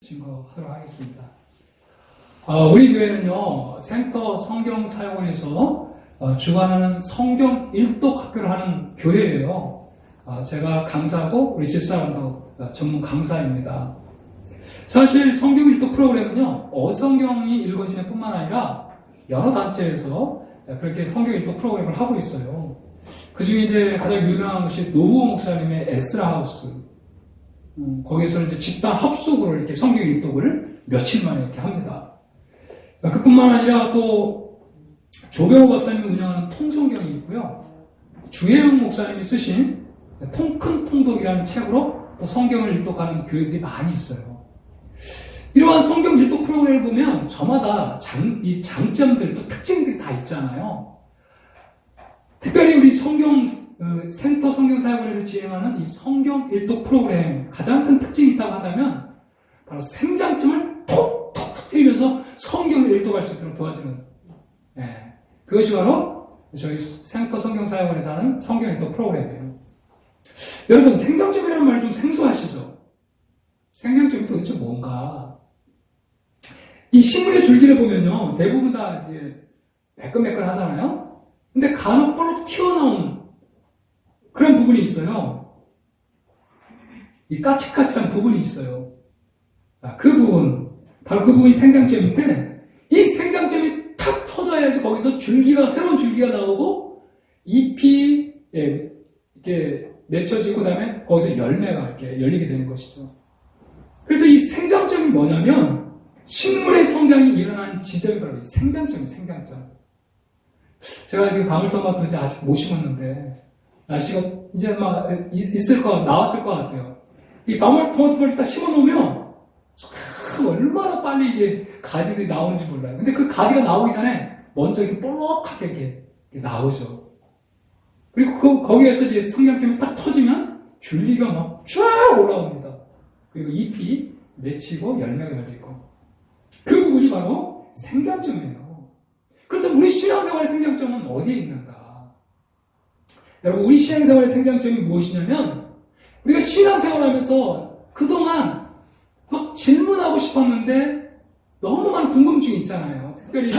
증거하도록 하겠습니다. 우리 교회는요, 센터 성경사역원에서 주관하는 성경 일독 학교를 하는 교회예요. 제가 강사고 우리 집사람도 전문 강사입니다. 사실 성경 일독 프로그램은요, 어성경이 읽어지는 뿐만 아니라 여러 단체에서 그렇게 성경 일독 프로그램을 하고 있어요. 그 중에 이제 가장 유명한 것이 노부호 목사님의 에스라 하우스. 거기에서 이제 집단 합숙으로 이렇게 성경 일독을 며칠 만에 이렇게 합니다. 그뿐만 아니라 또 조병호 박사님이 운영하는 통성경이 있고요. 주혜영 목사님이 쓰신 큰 통독이라는 책으로 또 성경을 일독하는 교회들이 많이 있어요. 이러한 성경 일독 프로그램을 보면 저마다 이 장점들 또 특징들이 다 있잖아요. 특별히 우리 센터 성경사역원에서 진행하는 이 성경 일독 프로그램 가장 큰 특징이 있다고 한다면 바로 생장점을 톡톡 터뜨리면서 성경을 일독할 수 있도록 도와주는 그것이 바로 저희 센터 성경사역원에서 하는 성경 일독 프로그램이에요. 여러분, 생장점이라는 말이 좀 생소하시죠? 생장점이 도대체 뭔가? 이 식물의 줄기를 보면요, 대부분 다 이제 매끈매끈 하잖아요? 근데 간혹 볼록 튀어나온 그런 부분이 있어요. 이 까칠까칠한 부분이 있어요. 그 부분, 바로 그 부분이 생장점인데, 이 생장점이 탁 터져야지 거기서 새로운 줄기가 나오고, 잎이 이렇게 맺혀지고, 그 다음에 거기서 열매가 이렇게 열리게 되는 것이죠. 그래서 이 생장점이 뭐냐면, 식물의 성장이 일어나는 지점이 바로 이 생장점이에요, 생장점. 제가 지금 방울토마토 이제 아직 못 심었는데, 날씨가 이제 막 나왔을 것 같아요. 이 방울토마토를 딱 심어놓으면 참 얼마나 빨리 이게 가지들이 나오는지 몰라요. 근데 그 가지가 나오기 전에 먼저 이렇게 볼록하게 이렇게 나오죠. 그리고 거기에서 이제 성장점이 딱 터지면 줄기가 막 쫙 올라옵니다. 그리고 잎이 맺히고 열매가 열리고. 그 부분이 바로 생장점이에요. 그렇다면 우리 신앙생활의 생장점은 어디에 있는가? 여러분, 우리 신앙생활의 생장점이 무엇이냐면, 우리가 신앙생활을 하면서 그동안 막 질문하고 싶었는데 너무 많은 궁금증이 있잖아요. 특별히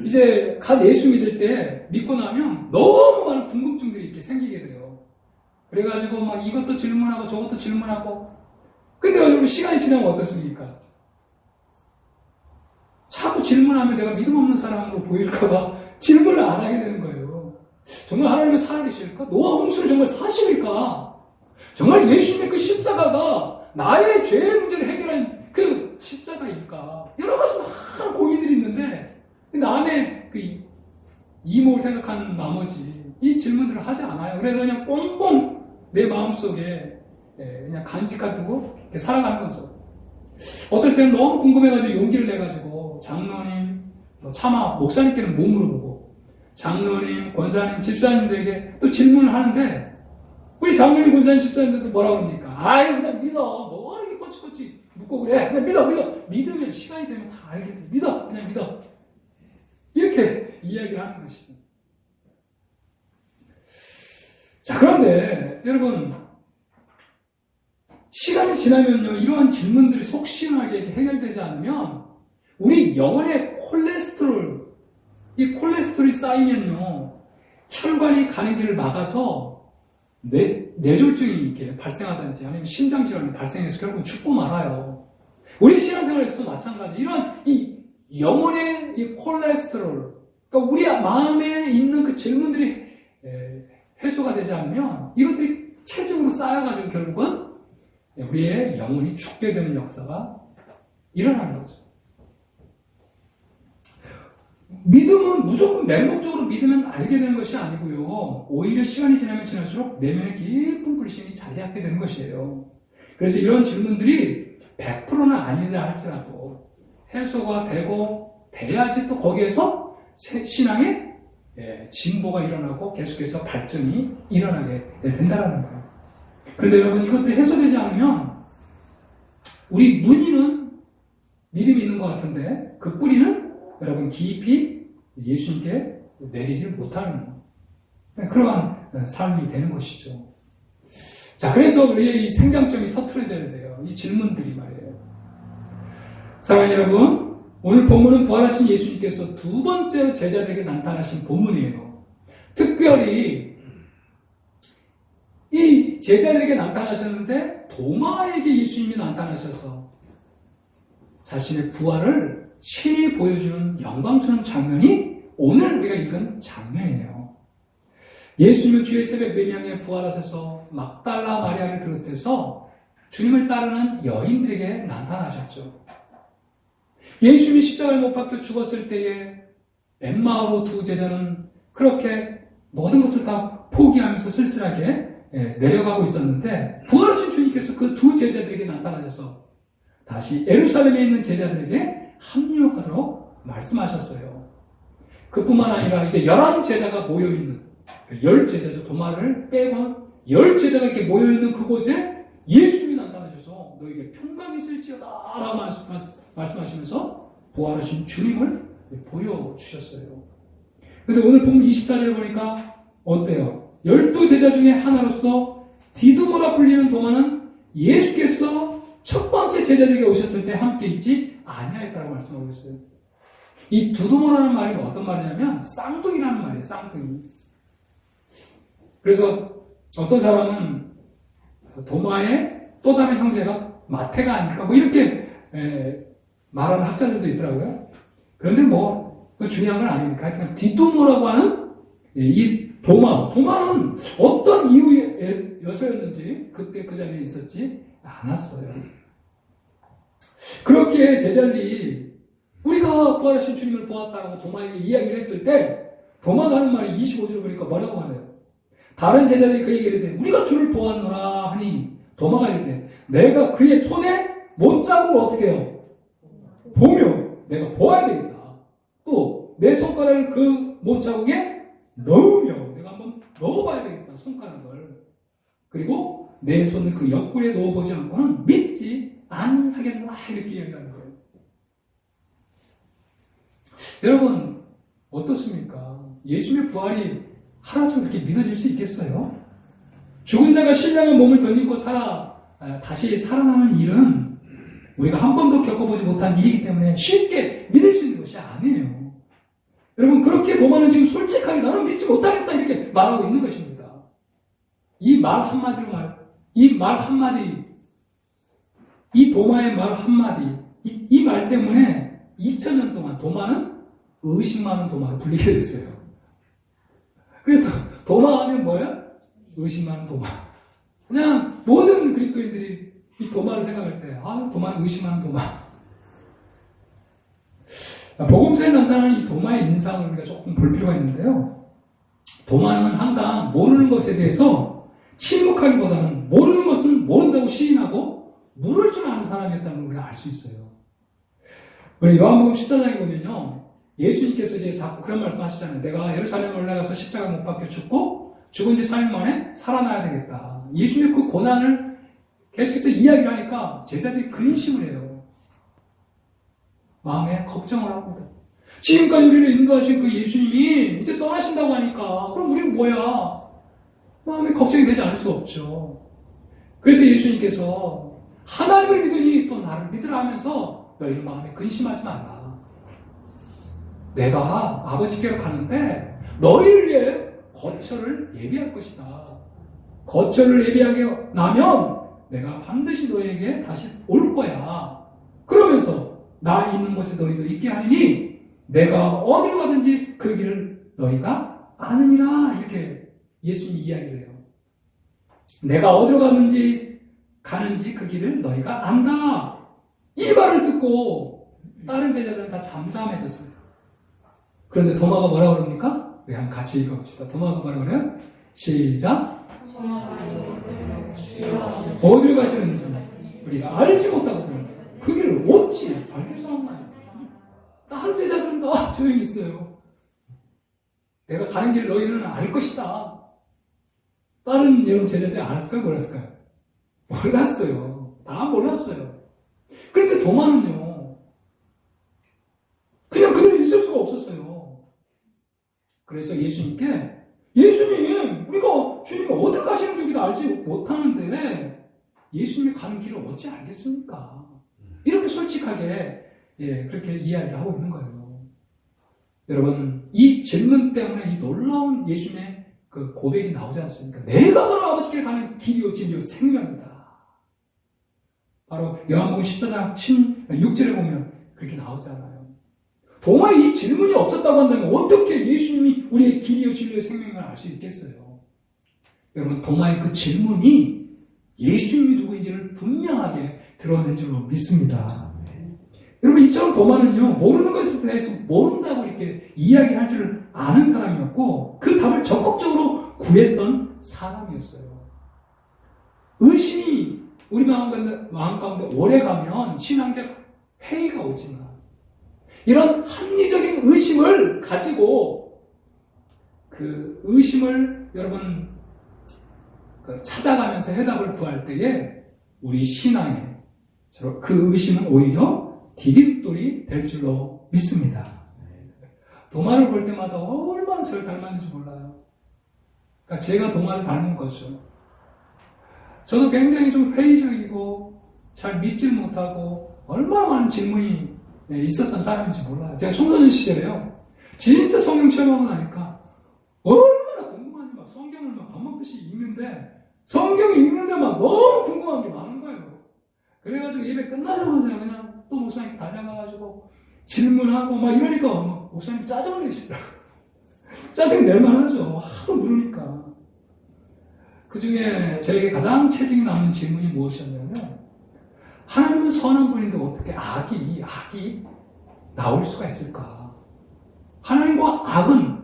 이제 갓 예수 믿을 때 믿고 나면 너무 많은 궁금증들이 이렇게 생기게 돼요. 그래가지고 막 이것도 질문하고 저것도 질문하고. 근데 여러분, 시간이 지나면 어떻습니까? 자꾸 질문하면 내가 믿음 없는 사람으로 보일까봐 질문을 안 하게 되는 거예요. 정말 하나님은 살아계실까? 노아 홍수를 정말 사실일까? 정말 예수님의 그 십자가가 나의 죄의 문제를 해결한 그 십자가일까? 여러 가지 많은 고민들이 있는데 남의 그 이목을 생각하는 나머지 이 질문들을 하지 않아요. 그래서 그냥 꽁꽁 내 마음속에 그냥 간직하고 살아가는 거죠. 어떨 때는 너무 궁금해가지고 용기를 내가지고 장로님, 차마 목사님께는 못 물어보고 장로님, 권사님, 집사님들에게 또 질문을 하는데 우리 장로님, 권사님, 집사님들도 뭐라고 합니까? 아유, 그냥 믿어. 뭐 이렇게 꼬치꼬치 묻고 그래. 그냥 믿어. 믿으면 시간이 되면 다 알게 돼. 믿어. 그냥 믿어. 이렇게 이야기를 하는 것이죠. 자, 그런데 여러분, 시간이 지나면요, 이러한 질문들이 속 시원하게 해결되지 않으면 우리 영혼의 이 콜레스테롤이 쌓이면요, 혈관이 가는 길을 막아서 뇌졸중이 이렇게 발생하든지 아니면 심장질환이 발생해서 결국 죽고 말아요. 우리 신앙생활에서도 마찬가지. 이런 이 영혼의 이 콜레스테롤, 그러니까 우리 마음에 있는 그 질문들이 해소가 되지 않으면 이것들이 체중으로 쌓여가지고 결국은 우리의 영혼이 죽게 되는 역사가 일어나는 거죠. 믿음은 무조건 맹목적으로 믿으면 알게 되는 것이 아니고요. 오히려 시간이 지나면 지날수록 내면의 깊은 불신이 자리잡게 되는 것이에요. 그래서 이런 질문들이 100%는 아니라 할지라도 해소가 되고 돼야지 또 거기에서 신앙의 진보가 일어나고 계속해서 발전이 일어나게 된다는 거예요. 그런데 여러분, 이것들이 해소되지 않으면 우리 무늬는 믿음이 있는 것 같은데 그 뿌리는 여러분 깊이 예수님께 내리지 못하는 그러한 삶이 되는 것이죠. 자, 그래서 우리의 이 생장점이 터트려져야 돼요. 이 질문들이 말이에요. 사랑하는 여러분, 오늘 본문은 부활하신 예수님께서 두 번째로 제자들에게 나타나신 본문이에요. 특별히 이 제자들에게 나타나셨는데 도마에게 예수님이 나타나셔서 자신의 부활을 친히 보여주는 영광스러운 장면이 오늘 우리가 읽은 장면이에요. 예수님은 주의 새벽 4명에 부활하셔서 막달라 마리아를 비롯해서 주님을 따르는 여인들에게 나타나셨죠. 예수님이 십자가에 못 박혀 죽었을 때에 엠마오로 두 제자는 그렇게 모든 것을 다 포기하면서 쓸쓸하게 내려가고 있었는데 부활하신 주님께서 그 두 제자들에게 나타나셔서 다시 예루살렘에 있는 제자들에게 합류하도록 말씀하셨어요. 그뿐만 아니라 이제 11제자가 모여있는 10제자죠. 도마를 빼고 10제자가 이렇게 모여있는 그곳에 예수님이 나타나셔서 너에게 평강이 있을지어다 라고 말씀하시면서 부활하신 주님을 보여주셨어요. 그런데 오늘 본문 24절을 보니까 어때요? 12제자 중에 하나로서 디두모라 불리는 도마는 예수께서 첫 번째 제자들에게 오셨을 때 함께 있지 아니하였다고 말씀하고 있어요. 이 두두모라는 말이 어떤 말이냐면 쌍둥이라는 말이에요. 쌍둥이. 그래서 어떤 사람은 도마의 또 다른 형제가 마태가 아닐까 뭐 이렇게 말하는 학자들도 있더라고요. 그런데 뭐 중요한 건 아니니까 하여튼 디두모라고 하는 이 도마는 어떤 이유여서였는지 그때 그 자리에 있었지 않았어요. 그렇게 제자들이 우리가 부활하신 주님을 보았다고 도마에게 이야기를 했을 때 도마가 하는 말이 25절을 보니까 뭐라고 하네요. 다른 제자들이 그에게 이르되 우리가 주를 보았노라 하니 도마가 이르되 내가 그의 손에 못자국을 어떻게 해요? 보며 내가 보아야 되겠다. 또 내 손가락을 그 못자국에 넣으며 내가 한번 넣어봐야 되겠다. 손가락을. 그리고 내 손을 그 옆구리에 넣어보지 않고는 믿지 아니하겠노라 이렇게 이야기하는 거예요. 여러분 어떻습니까? 예수님의 부활이 하루아침에 그렇게 믿어질 수 있겠어요? 죽은 자가 신령한 몸을 던지고 다시 살아나는 일은 우리가 한 번도 겪어보지 못한 일이기 때문에 쉽게 믿을 수 있는 것이 아니에요. 여러분 그렇게 도마는 지금 솔직하게 나는 믿지 못하겠다 이렇게 말하고 있는 것입니다. 이 말 한마디로 이 말 한마디, 이 도마의 말 한마디, 이 말 때문에 2000년 동안 도마는 의식 많은 도마로 불리게 됐어요. 그래서 도마 하면 뭐야? 의식 많은 도마. 그냥 모든 그리스도인들이 이 도마를 생각할 때 도마는 의식 많은 도마. 복음서에 나타나는 이 도마의 인상을 우리가 조금 볼 필요가 있는데요. 도마는 항상 모르는 것에 대해서 침묵하기보다는 모르는 것은 모른다고 시인하고 물을 줄 아는 사람이었다는 걸 우리가 알 수 있어요. 우리 요한복음 14장에 보면요. 예수님께서 이제 자꾸 그런 말씀 하시잖아요. 내가 예루살렘에 올라가서 십자가 못 박혀 죽고 죽은 지 3일 만에 살아나야 되겠다. 예수님의 그 고난을 계속해서 이야기를 하니까 제자들이 근심을 해요. 마음에 걱정을 합니다. 지금까지 우리를 인도하신 그 예수님이 이제 떠나신다고 하니까 그럼 우리는 뭐야? 마음에 걱정이 되지 않을 수 없죠. 그래서 예수님께서 하나님을 믿으니 또 나를 믿으라 하면서 너희는 마음에 근심하지 말라. 내가 아버지께로 가는데 너희를 위해 거처를 예비할 것이다. 거처를 예비하게 나면 내가 반드시 너희에게 다시 올 거야. 그러면서 나 있는 곳에 너희도 있게 하리니 내가 어디로 가든지 그 길을 너희가 아느니라. 이렇게 예수님이 이야기를 해요. 내가 어디로 가는지 그 길을 너희가 안다. 이 말을 듣고 다른 제자들은 다 잠잠해졌어요. 그런데 도마가 뭐라고 그럽니까? 우리 한번 같이 읽어봅시다. 도마가 뭐라고 그래요? 시작. 어디로 가시는지 우리가 알지 못하고 그 길을 어찌 알겠사옵나요? 다른 제자들은 다 조용히 있어요. 내가 가는 길 너희는 알 것이다. 다른 여러분 제자들이 알았을까요? 몰랐을까요? 몰랐어요. 다 몰랐어요. 그런데 도마는요. 그냥 그대로 있을 수가 없었어요. 그래서 예수님께 예수님 우리가 주님이 어딜 가시는지 우리가 알지 못하는데 예수님이 가는 길을 어찌 알겠습니까? 이렇게 솔직하게 그렇게 이야기를 하고 있는 거예요. 여러분, 이 질문 때문에 이 놀라운 예수님의 그 고백이 나오지 않습니까? 내가 바로 아버지께 가는 길이요 진리요 생명이다. 바로 요한복음 14장 16절에 보면 그렇게 나오잖아요. 도마에 이 질문이 없었다고 한다면 어떻게 예수님이 우리의 길이요 진리요 생명을 알 수 있겠어요? 여러분, 도마의 그 질문이 예수님이 누구인지를 분명하게 드러낸 줄로 믿습니다. 여러분, 이처럼 도마는요, 모르는 것에 대해서 모른다고 이렇게 이야기할 줄 아는 사람이었고, 그 답을 적극적으로 구했던 사람이었어요. 의심이 우리 마음 가운데 오래 가면 신앙적 회의가 오지만, 이런 합리적인 의심을 가지고, 그 의심을 여러분, 찾아가면서 해답을 구할 때에, 우리 신앙에, 그 의심은 오히려 디딤돌이 될 줄로 믿습니다. 도마를 볼 때마다 얼마나 저를 닮았는지 몰라요. 그러니까 제가 도마를 닮은 거죠. 저도 굉장히 좀 회의적이고 잘 믿지 못하고 얼마나 많은 질문이 있었던 사람인지 몰라요. 제가 청소년 시절에요. 진짜 성경 체험하고 나니까 얼마나 궁금한지 막 성경을 막 밥 먹듯이 읽는데 성경 읽는데 막 너무 궁금한 게 많은 거예요. 그래가지고 예배 끝나자마자 그냥 또 목사님께 달려가가지고 질문하고 막 이러니까 목사님 짜증을 내시더라고요. 짜증 낼만 하죠. 하도 물으니까. 그 중에 저에게 가장 체증이 남는 질문이 무엇이었냐면, 하나님은 선한 분인데 어떻게 악이 나올 수가 있을까? 하나님과 악은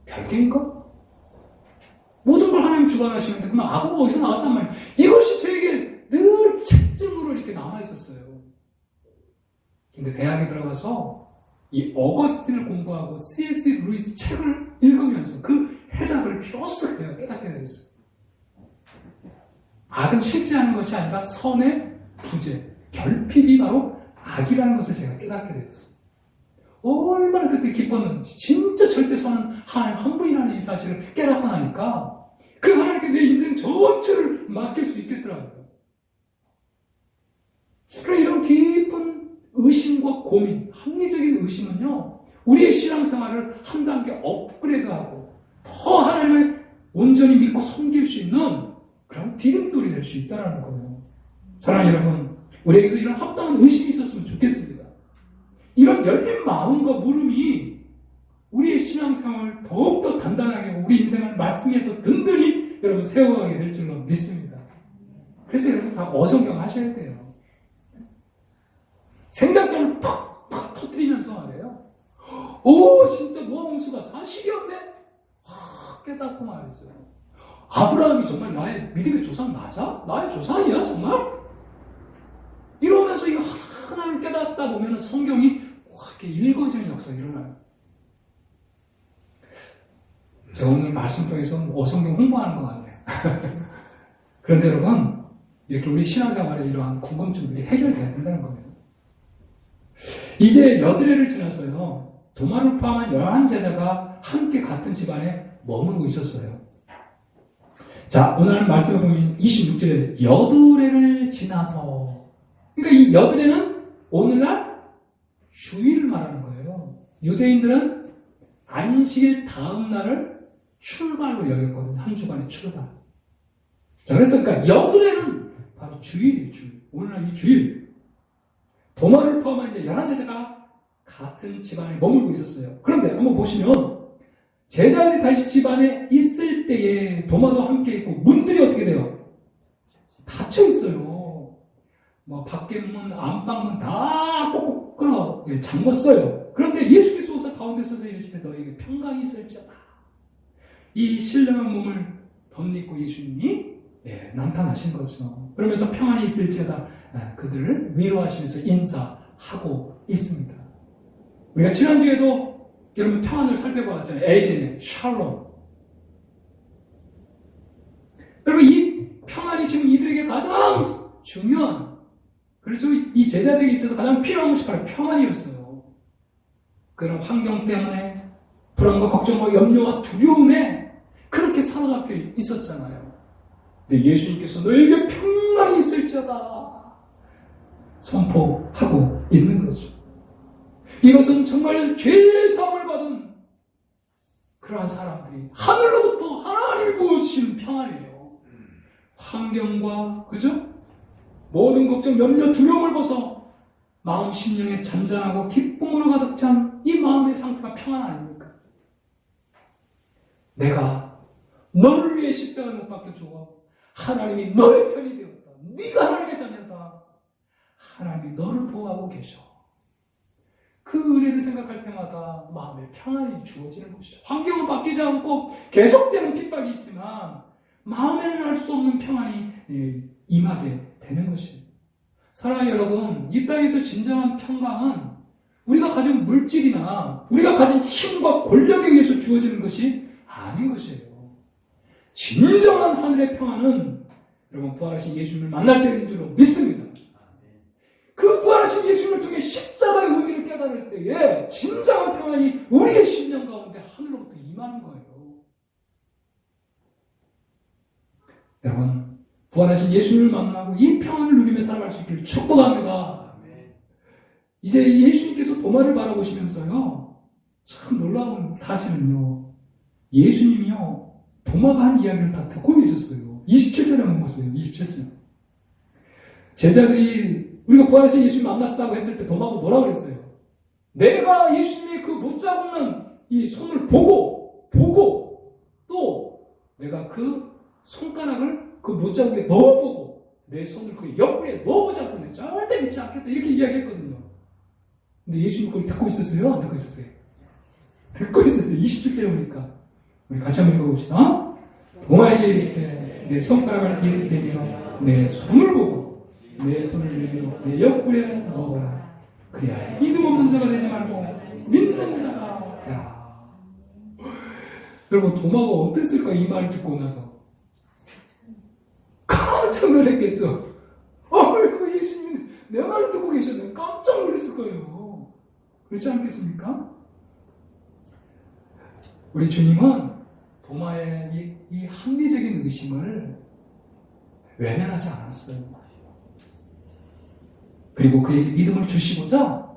별개인가? 모든 걸 하나님 주관하시는데 그러면 악은 어디서 나왔단 말이에요. 이것이 저에게 늘 체증으로 이렇게 남아있었어요. 근데 대학에 들어가서 이 어거스틴을 공부하고 C.S. 루이스 책을 읽으면서 그 해답을 비로소 내가 깨닫게 되었어요. 악은 실제하는 것이 아니라 선의 부재, 결핍이 바로 악이라는 것을 제가 깨닫게 되었어요. 얼마나 그때 기뻤는지, 진짜 절대 선은 하나님 한 분이라는 이 사실을 깨닫고 나니까 그 하나님께 내 인생 전체를 맡길 수 있겠더라고요. 그러니까 이런 깊은 의심과 고민, 합리적인 의심은요, 우리의 신앙생활을 한 단계 업그레이드하고 더 하나님을 온전히 믿고 섬길 수 있는 그런 디딤돌이 될 수 있다는 거예요. 사랑하는 여러분, 우리에게도 이런 합당한 의심이 있었으면 좋겠습니다. 이런 열린 마음과 물음이 우리의 신앙생활을 더욱더 단단하게 우리 인생을 말씀에 더 든든히 여러분 세워가게 될 줄로 믿습니다. 그래서 여러분 다 어성경 하셔야 돼요. 생장점을 팍팍 터뜨리면서 말이에요. 오, 진짜 노아홍수가 사실이었네? 깨닫고 말이죠. 아브라함이 정말 나의 믿음의 조상 맞아? 나의 조상이야, 정말? 이러면서 이거 하나를 깨닫다 보면 성경이 이렇게 읽어지는 역사가 일어나요. 제가 오늘 말씀 통해서 어성경 홍보하는 것 같네요. 그런데 여러분, 이렇게 우리 신앙생활에 이러한 궁금증들이 해결돼야 된다는 겁니다. 이제 여드레를 지나서요, 도마를 포함한 11제자가 함께 같은 집안에 머무르고 있었어요. 자, 오늘 말씀을 보면 26절에 여드레를 지나서, 그러니까 이 여드레는 오늘날 주일을 말하는 거예요. 유대인들은 안식일 다음 날을 출발로 여겼거든요. 한 주간의 출발. 자, 그래서 그러니까 여드레는 바로 주일이에요, 주일. 오늘날 이 주일. 도마를 포함한 이제 11제자가 같은 집안에 머물고 있었어요. 그런데 한번 보시면 제자들이 다시 집안에 있을 때에 도마도 함께 있고 문들이 어떻게 돼요? 닫혀 있어요. 뭐 밖에 문, 안방 문 다 꼭꼭 끊어 잠궜어요. 그런데 예수께서 오사 가운데 서서 이르시되 너에게 평강이 있을지어다. 이 신령한 몸을 덧입고 예수님이 나타나신 거죠. 그러면서 평안이 있을지어다 그들을 위로하시면서 인사하고 있습니다. 우리가 지난주에도 여러분 평안을 살펴보았잖아요. 에이덴의 샬롬. 여러분 이 평안이 지금 이들에게 가장 중요한, 그렇죠? 이 제자들에게 있어서 가장 필요한 것이 바로 평안이었어요. 그런 환경 때문에 불안과 걱정과 염려와 두려움에 그렇게 사로잡혀 있었잖아요. 근데 예수님께서 너에게 평안이 있을지어다. 선포하고 있는 거죠. 이것은 정말 죄사함을 받은 그러한 사람들이 하늘로부터 하나님이 부어주시는 평안이에요. 환경과 그죠? 모든 걱정, 염려, 두려움을 벗어 마음 심령에 잔잔하고 기쁨으로 가득 찬 이 마음의 상태가 평안 아닙니까? 내가 너를 위해 십자가를 못 박혀 죽어 하나님이 너의 편이 되었다. 네가 하나님의 자녀다. 하나님이 너를 보호하고 계셔. 그 은혜를 생각할 때마다 마음의 평안이 주어지는 것이죠. 환경은 바뀌지 않고 계속되는 핍박이 있지만 마음에는 알 수 없는 평안이 임하게 되는 것이에요. 사랑하는 여러분, 이 땅에서 진정한 평강은 우리가 가진 물질이나 우리가 가진 힘과 권력에 의해서 주어지는 것이 아닌 것이에요. 진정한 하늘의 평안은 여러분 부활하신 예수님을 만날 때인 줄로 믿습니다. 그 부활하신 예수님을 통해 십자가의 의미를 깨달을 때에 진정한 평안이 우리의 심령 가운데 하늘로부터 임하는 거예요. 여러분, 부활하신 예수님을 만나고 이 평안을 누리며 살아갈 수 있기를 축복합니다. 이제 예수님께서 도마를 바라보시면서요, 참 놀라운 사실은요, 예수님이요, 도마가 한 이야기를 다 듣고 계셨어요. 27절에 한번 보세요. 27절. 제자들이 우리가 부활하신 예수님 만났다고 했을 때 도마가 뭐라고 그랬어요? 내가 예수님의 그 못 잡는 이 손을 보고 또 내가 그 손가락을 그 못 자국에 넣어보고 내 손을 그 옆구리에 넣어보지 않고 절대 믿지 않겠다 이렇게 이야기했거든요. 근데 예수님 그걸 듣고 있었어요? 안 듣고 있었어요? 듣고 있었어요. 27절에 보니까 우리 같이 한번 읽어봅시다. 도마에게 이르시되 내 손가락을 이렇게 내밀어 내 손을 보고 내 손을 내밀어 내 옆구리에 넣어보라. 그래야 믿음 없는 자가 되지 말고 믿는 자가 되라. 여러분, 도마가 어땠을까? 이 말을 듣고 나서 깜짝 놀랐겠죠. 아이고, 예수님 내 말을 듣고 계셨네. 깜짝 놀랐을 거예요. 그렇지 않겠습니까? 우리 주님은 도마의 이 합리적인 의심을 외면하지 않았어요. 그리고 그에게 믿음을 주시고자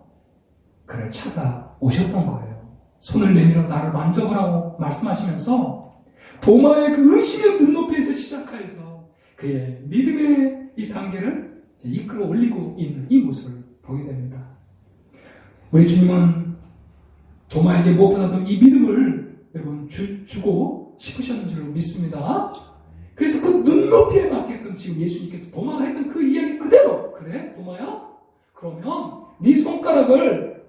그를 찾아오셨던 거예요. 손을 내밀어 나를 만져보라고 말씀하시면서 도마의 그 의심의 눈높이에서 시작하여서 그의 믿음의 이 단계를 이끌어 올리고 있는 이 모습을 보게 됩니다. 우리 주님은 도마에게 무엇보다도 이 믿음을 여러분 주고 싶으셨는 줄 믿습니다. 그래서 그 눈높이에 맞게끔 지금 예수님께서 도마가 했던 그 이야기 그대로, 그래 도마야? 그러면 네 손가락을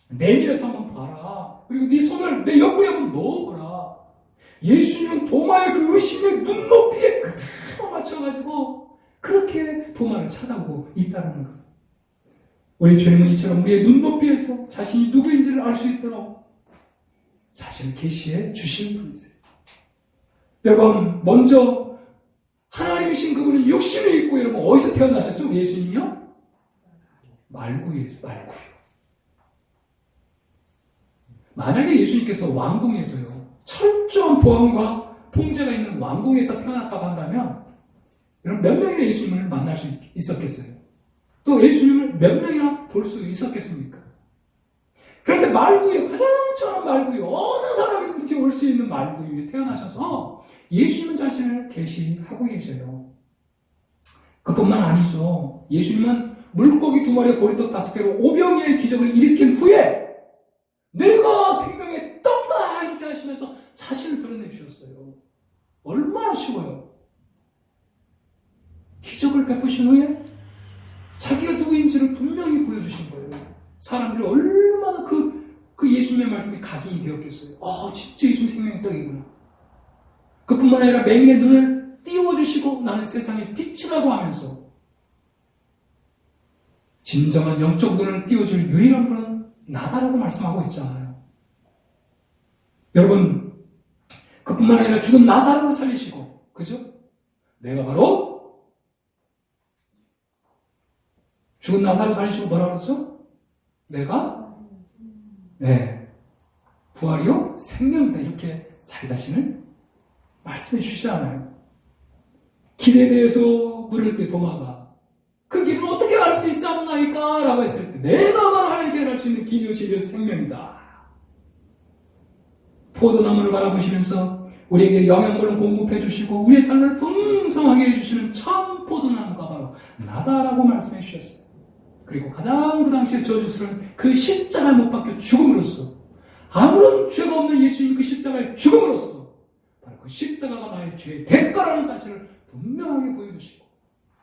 내밀어서 한번 봐라. 그리고 네 손을 내 옆구리에 한번 넣어보라. 예수님은 도마의 그 의심의 눈높이에 그대로 맞춰가지고 그렇게 도마를 찾아오고 있다는 것. 우리 주님은 이처럼 우리의 눈높이에서 자신이 누구인지를 알 수 있도록 자신을 계시해 주시는 분이세요. 여러분, 먼저 하나님이신 그분은 육신을 입고 여러분 어디서 태어나셨죠? 예수님이요? 말구유에서, 말구유. 만약에 예수님께서 왕궁에서요, 철저한 보안과 통제가 있는 왕궁에서 태어났다고 한다면 여러분 몇 명이나 예수님을 만날 수 있었겠어요? 또 예수님을 몇 명이나 볼 수 있었겠습니까? 그런데 말구유, 가장 천한 말구유, 어느 사람이든지 올 수 있는 말구유에 태어나셔서 예수님은 자신을 계시하고 계셔요. 그뿐만 아니죠. 예수님은 물고기 2마리와 보리떡 5개로 오병이의 기적을 일으킨 후에 내가 생명의 떡이다 이렇게 하시면서 자신을 드러내 주셨어요. 얼마나 쉬워요. 기적을 베푸신 후에 자기가 누구인지를 분명히 보여주신 거예요. 사람들이 얼마나 그 예수님의 말씀이 각인이 되었겠어요. 진짜 예수님 생명의 떡이구나. 그뿐만 아니라 맹인의 눈을 띄워주시고 나는 세상의 빛이라고 하면서 진정한 영적 눈을 띄워줄 유일한 분은 나다라고 말씀하고 있잖아요. 여러분, 그뿐만 아니라 죽은 나사로를 살리시고, 그죠? 내가 바로 죽은 나사로 살리시고 뭐라고 그랬죠? 내가 부활이요 생명이다 이렇게 자기 자신을 말씀해 주시잖아요. 길에 대해서 물을 때 도마가 그 길을 어떻게 알 수 있사옵나이까? 라고 했을 때 내가만 하나님께 알 수 있는 길이요 진리요 생명이다. 포도나무를 바라보시면서 우리에게 영양분을 공급해 주시고 우리의 삶을 풍성하게 해주시는 참 포도나무가 바로 나다라고 말씀해 주셨어요. 그리고 가장 그 당시에 저주스러운 그 십자가에 못 박혀 죽음으로써 아무런 죄가 없는 예수님 그 십자가에 죽음으로써 바로 그 십자가가 나의 죄의 대가라는 사실을 분명하게 보여주시고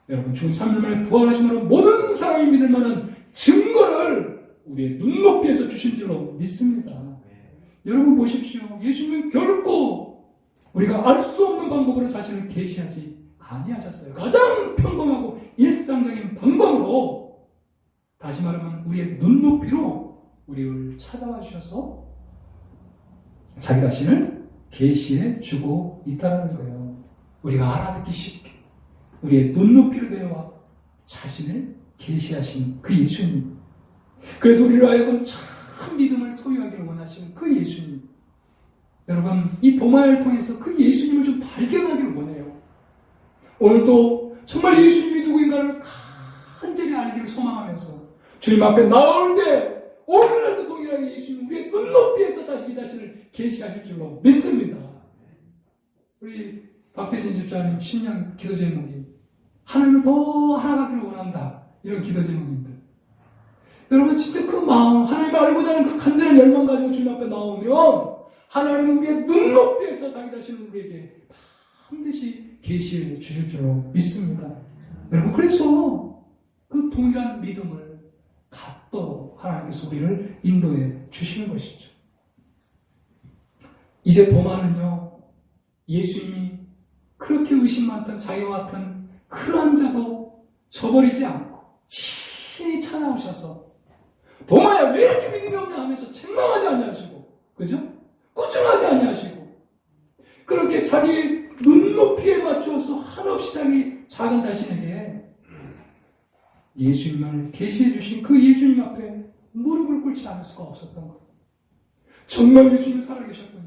여러분 주 3일 만에 부활하심으로 모든 사람이 믿을 만한 증거를 우리의 눈높이에서 주신 줄로 믿습니다. 여러분 보십시오. 예수님은 결코 우리가 알 수 없는 방법으로 자신을 계시하지 아니하셨어요. 가장 평범하고 일상적인 방법으로 다시 말하면 우리의 눈높이로 우리를 찾아와 주셔서 자기 자신을 계시해 주고 있다는 거예요. 우리가 알아듣기 쉽게 우리의 눈높이로 내려와 자신을 계시하신 그 예수님. 그래서 우리를 하여금 참 믿음을 소유하기를 원하시는 그 예수님. 여러분 이 도마를 통해서 그 예수님을 좀 발견하기를 원해요. 오늘도 정말 예수님이 누구인가를 간절히 알기를 소망하면서 주님 앞에 나올 때 오늘날도 동일하게 예수님 우리의 눈높이에서 자기 자신을 계시하실 줄로 믿습니다. 우리 박태진 집사님 신령 기도 제목이 하나님을 더 알아가기를 원한다. 이런 기도 제목인데 여러분 진짜 그 마음 하나님을 알고자 하는 그 간절한 열망 가지고 주님 앞에 나오면 하나님은 우리의 눈높이에서 자기 자신을 우리에게 반드시 계시해 주실 줄로 믿습니다. 여러분 그래서 그 동일한 믿음을 갖도록 하나님께서 우리를 인도해 주시는 것이죠. 이제 도마는요 예수님이 그렇게 의심 많던 자기와 같은 그러한 자도 저버리지 않고 친히 찾아오셔서 도마야 왜 이렇게 믿음이 없냐 하면서 책망하지 아니하시고 그죠? 꾸중하지 아니하시고 그렇게 자기 눈높이에 맞추어서 한없이 자기 작은 자신에게 예수님을 계시해 주신 그 예수님 앞에 무릎을 꿇지 않을 수가 없었던 것. 정말 예수님이 살아계셨군요.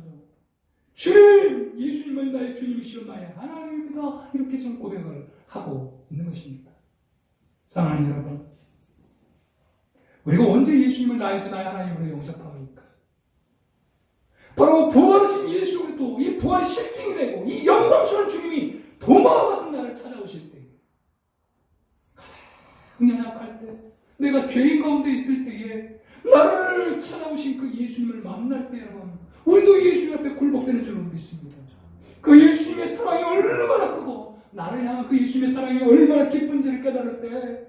주님, 예수님만이 나의 주님이시오 나의 하나님입니다. 이렇게 지금 고백을 하고 있는 것입니다. 사랑하는 여러분, 우리가 언제 예수님을 나의 주 나의 하나님으로 영접합니까? 바로 부활하신 예수 그리스도 이 부활의 실증이 되고 이 영광스러운 주님이 도마와 같은 나를 찾아오실 때 가장 연약할 때 내가 죄인 가운데 있을 때에 나를 찾아오신 그 예수님을 만날 때 여러분 우리도 예수님 앞에 굴복되는 줄로 믿습니다. 그 예수님의 사랑이 얼마나 크고 나를 향한 그 예수님의 사랑이 얼마나 깊은지를 깨달을 때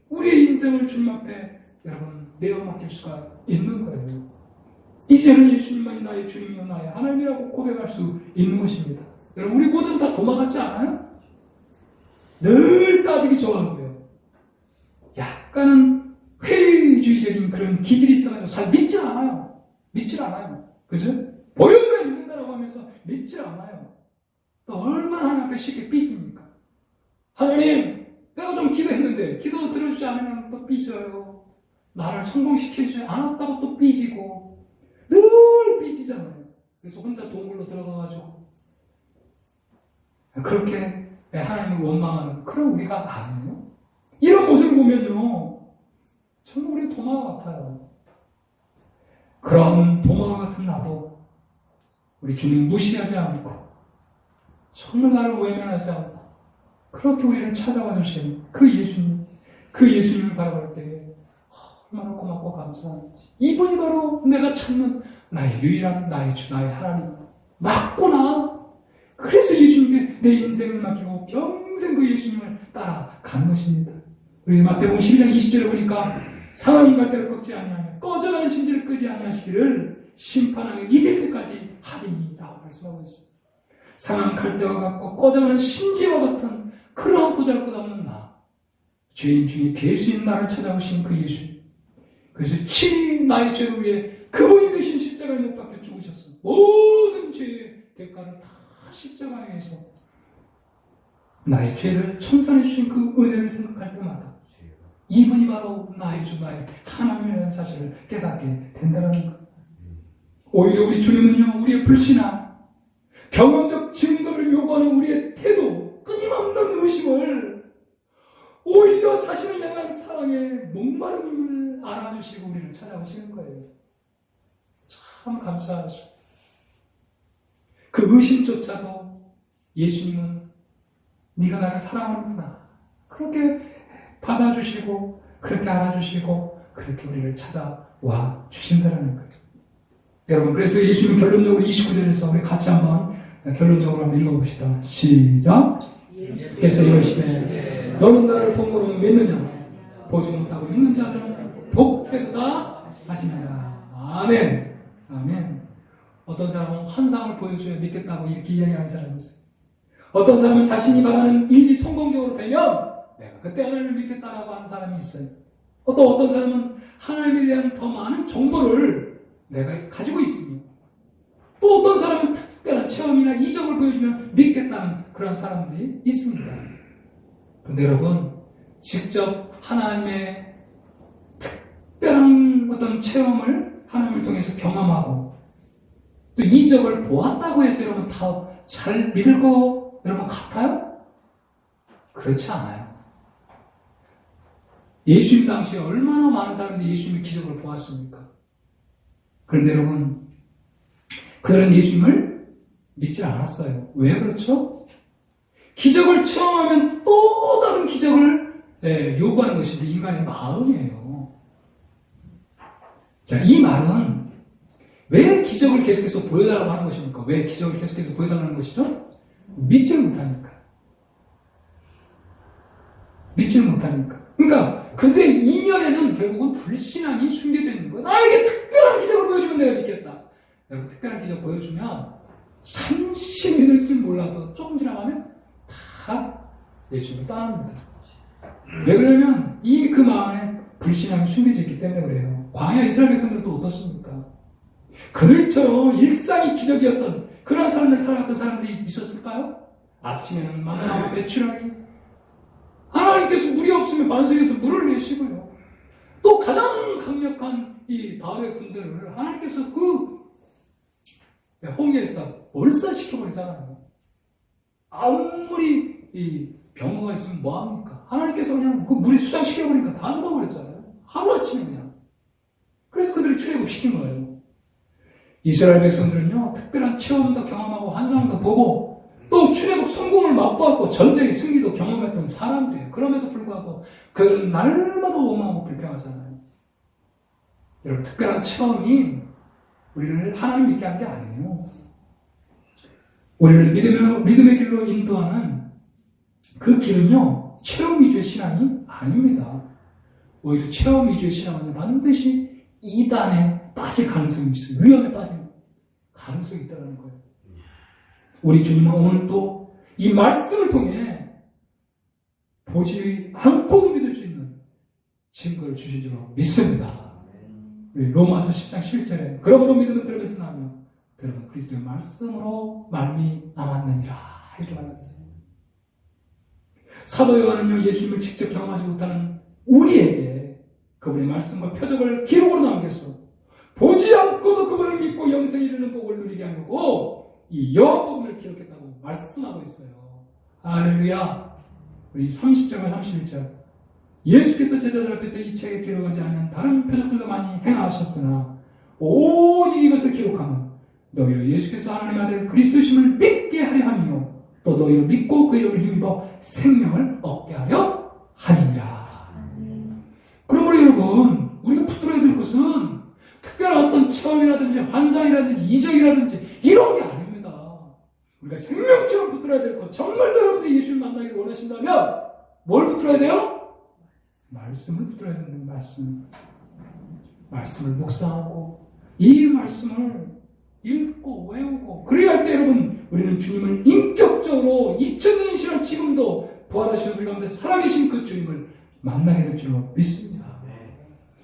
우리의 인생을 주님 앞에 여러분 내어 맡길 수가 있는 거예요. 이제는 예수님만이 나의 주님이요 나의 하나님이라고 고백할 수 있는 것입니다. 여러분 우리 모두는 다 도마 같지 않아요? 늘 따지기 좋아하고요. 약간은 회의주의적인 그런 기질이 있어가지고 잘 믿질 않아요. 믿질 않아요. 그죠? 보여줘야 믿는다라고 하면서 믿질 않아요. 또 얼마나 하나님 앞에 쉽게 삐집니까? 하나님 내가 좀 기도했는데 기도 들어주지 않으면 또 삐져요. 나를 성공시켜주지 않았다고 또 삐지고 늘 삐지잖아요. 그래서 혼자 동굴로 들어가가지고 그렇게 하나님을 원망하는 그런 우리가 아니에요. 이런 모습을 보면요 정말 우리 도마와 같아요. 그런 도마와 같은 나도 우리 주님 무시하지 않고 정말 나를 외면하지 않고 그렇게 우리를 찾아와 주신 그 예수님을 바라볼 때 얼마나 고맙고 감사한지. 이분이 바로 내가 찾는 나의 유일한 나의 주 나의 하나님 맞구나. 그래서 예수님께 내 인생을 맡기고 평생 그 예수님을 따라가는 것입니다. 우리 마태복음 12장 20절에 보니까 상하는 갈대를 꺾지 아니하며 꺼져가는 심지를 끄지 아니하시기를 심판하여 이길 때까지 하리니라고 말씀하고 있습니다. 상한 갈대와 같고 꺼져가는 심지와 같은 그러한 보잘것없는 나 죄인 중에 괴수인 나를 찾아오신 그 예수님. 그래서 친히 나의 죄를 위해 그분이 대신 십자가에 못 박혀 죽으셨어. 모든 죄의 대가를 다 십자가에서 나의 죄를 청산해 주신 그 은혜를 생각할 때마다 이분이 바로 나의 주 나의 하나님이라는 사실을 깨닫게 된다는 것. 오히려 우리 주님은요 우리의 불신앙 경험적 증거를 요구하는 우리의 태도 끊임없는 의심을 오히려 자신을 향한 사랑의 목마름을 알아주시고 우리를 찾아오시는 거예요. 참 감사하죠. 그 의심조차도 예수님은 네가 나를 사랑하는구나. 그렇게 받아주시고 그렇게 알아주시고 그렇게 우리를 찾아와 주신다는 거예요. 여러분, 그래서 예수님은 결론적으로 29절에서 우리 같이 한번 결론적으로 한번 읽어봅시다. 시작. 예수께서 이르시되 너는 나를 본거로 믿느냐? 보지 못하고 믿는 자들은 복되다 하시니라. 아멘. 아멘. 어떤 사람은 환상을 보여줘야 믿겠다고 이렇게 이야기하는 사람이 있어요. 어떤 사람은 자신이 바라는 일이 성공적으로 되면 내가 그때 하나님을 믿겠다라고 하는 사람이 있어요. 어떤 사람은 하나님에 대한 더 많은 정보를 내가 가지고 있으며 또 어떤 사람은 특별한 체험이나 이적을 보여주면 믿겠다는 그런 사람들이 있습니다. 그런데 여러분, 직접 하나님의 특별한 어떤 체험을 하나님을 통해서 경험하고 또 이적을 보았다고 해서 여러분 다 잘 믿을 거 여러분 같아요? 그렇지 않아요. 예수님 당시에 얼마나 많은 사람들이 예수님의 기적을 보았습니까? 그런데 여러분, 그들은 예수님을 믿지 않았어요. 왜 그렇죠? 기적을 체험하면 또 다른 기적을 요구하는 것인데 인간의 마음이에요. 자, 이 말은 왜 기적을 계속해서 보여달라고 하는 것입니까? 왜 기적을 계속해서 보여달라는 것이죠? 믿지를 못하니까. 믿지를 못하니까. 그러니까 그들의 이면에는 결국은 불신앙이 숨겨져 있는 거예요. 나에게 특별한 기적을 보여주면 내가 믿겠다. 여러분, 특별한 기적 보여주면 잠시 믿을 줄 몰라도 조금 지나가면 다 예수님을 떠납니다. 왜 그러냐면 이미 그 마음에 불신앙이 숨겨져 있기 때문에 그래요. 광야 이스라엘 백성들도 어떻습니까? 그들처럼 일상이 기적이었던 그런 삶을 살아갔던 사람들이 있었을까요? 아침에는 만나고 매출하기, 하나님께서 물이 없으면 반석에서 물을 내시고요. 또 가장 강력한 이 바울의 군대를 하나님께서 그 홍해에서 몰살시켜버리잖아요. 아무리 이 병거가 있으면 뭐합니까? 하나님께서 그냥 그 물에 수장시켜버리니까 다 젖어버렸잖아요. 하루아침에 그냥. 그래서 그들을 출애굽시킨 거예요. 이스라엘 백성들은요, 특별한 체험도 경험하고 환상도 보고 또 출애굽 성공을 맛보았고 전쟁의 승리도 경험했던 사람들이에요. 그럼에도 불구하고 그들은 날마다 원망하고 불평하잖아요. 여러분, 특별한 체험이 우리를 하나님 믿게 한 게 아니에요. 우리를 믿음의 길로 인도하는 그 길은요, 체험 위주의 신앙이 아닙니다. 오히려 체험 위주의 신앙은 반드시 이단에 빠질 가능성이 있어요. 위험에 빠질 가능성이 있다는 거예요. 우리 주님은 오늘 또 이 말씀을 통해 보지 않고도 믿을 수 있는 증거를 주신 줄로 믿습니다. 우리 로마서 10장 11절에 그러므로 믿음은 들음에서 나며 들음은 그리스도의 말씀으로 말미암았느니라 이렇게 말하면서요. 사도 요한은요, 예수님을 직접 경험하지 못하는 우리에게 그분의 말씀과 표적을 기록으로 남겼어. 보지 않고도 그분을 믿고 영생에 이르는 복을 누리게 하려고 이 요한복음을 기록했다고 말씀하고 있어요. 할렐루야. 우리 30절과 31절. 예수께서 제자들 앞에서 이 책에 기록하지 않은 다른 표적들도 많이 행하셨으나 오직 이것을 기록하면 너희로 예수께서 하나님의 아들 그리스도심을 믿게 하려 함이요 또 너희로 믿고 그 이름을 힘입어 생명을 얻게 하려 함이니라. 그러므로 여러분, 우리가 붙들어야 될 것은 특별한 어떤 체험이라든지 환상이라든지 이적이라든지 이런 게 아닙니다. 우리가 생명처럼 붙들어야 될 것, 정말 여러분들이 예수를 만나기를 원하신다면 뭘 붙들어야 돼요? 말씀을 붙들어야 되는 말씀을 묵상하고 이 말씀을 읽고 외우고 그래야 할 때 여러분, 우리는 주님을 인격적으로 2000년이 지난 지금도 부활하신 우리 가운데 살아계신 그 주님을 만나게 될 줄로 믿습니다.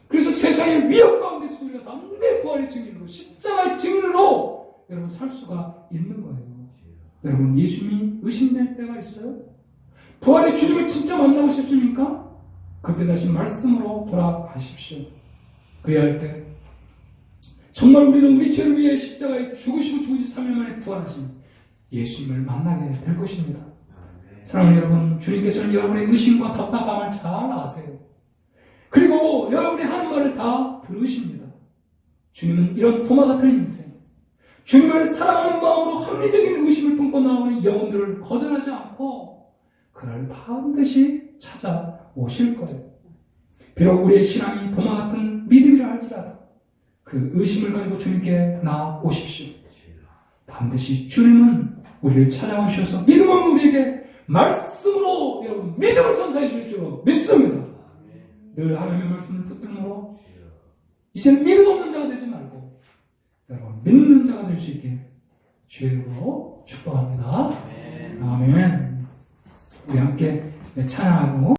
그래서 세상의 위협 가운데서 우리가 담대 부활의 증인으로 십자가의 증인으로 여러분 살 수가 있는 거예요. 여러분, 예수님이 의심될 때가 있어요? 부활의 주님을 진짜 만나고 싶습니까? 그때 다시 말씀으로 돌아가십시오. 그래야 할 때 정말 우리는 우리 죄를 위해 십자가에 죽으시고 죽은 지 3일 만에 부활하신 예수님을 만나게 될 것입니다. 사랑하는 여러분, 주님께서는 여러분의 의심과 답답함을 잘 아세요. 그리고 여러분이 하는 말을 다 들으십니다. 주님은 이런 도마 같은 인생, 주님을 사랑하는 마음으로 합리적인 의심을 품고 나오는 영혼들을 거절하지 않고 그를 반드시 찾아오실 거예요. 비록 우리의 신앙이 도마 같은 믿음이라 할지라도 그 의심을 가지고 주님께 나아오십시오. 반드시 주님은 우리를 찾아오셔서 믿음 없는 우리에게 말씀으로 여러분 믿음을 선사해 주실 줄로 믿습니다. 늘 하나님의 말씀을 붙들므로 이제는 믿음 없는 자가 되지 말고 여러분 믿는 자가 될 수 있게 주의 이름으로 축복합니다. 아멘. 우리 함께 찬양하고